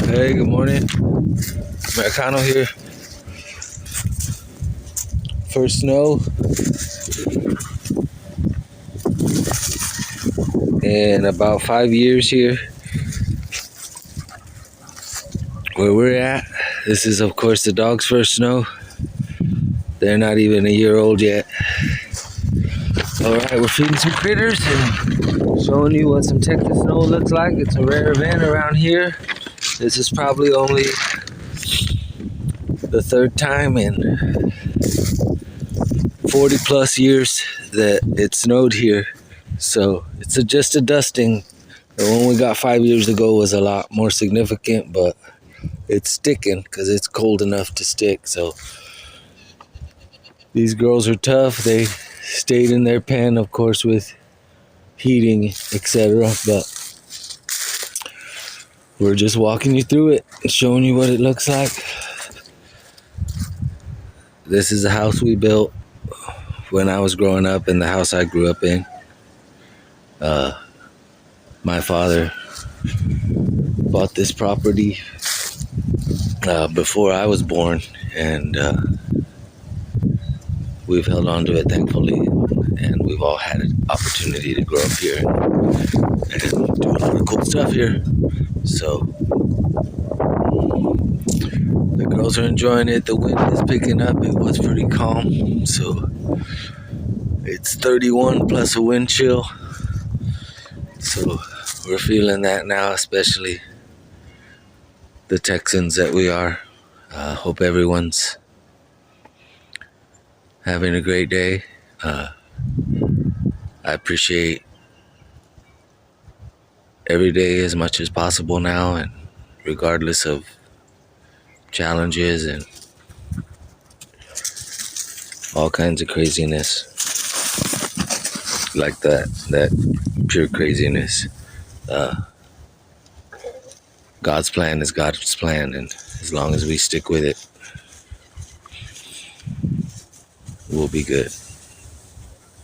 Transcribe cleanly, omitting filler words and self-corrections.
Hey, good morning. Americano here. First snow in about 5 years here where we're at. This is, of course, the dog's first snow. They're not even a year old yet. Alright, we're feeding some critters and showing you what some Texas snow looks like. It's a rare event around here. This is probably only the third time in 40 plus years that it snowed here. So it's just a dusting. The one we got 5 years ago was a lot more significant, but it's sticking because it's cold enough to stick. So these girls are tough. They stayed in their pen, of course, with heating, etc. But we're just walking you through it and showing you what it looks like. This is a house we built when I was growing up, in the house I grew up in. My father bought this property before I was born, and we've held on to it, thankfully, and we've all had an opportunity to grow up here and do a lot of cool stuff here. So the girls are enjoying it. The wind is picking up. It was pretty calm, so it's 31 plus a wind chill. So we're feeling that now, especially the Texans that we are. Hope everyone's having a great day. I appreciate every day as much as possible now, and regardless of challenges and all kinds of craziness like that pure craziness. God's plan is God's plan, and as long as we stick with it, we'll be good.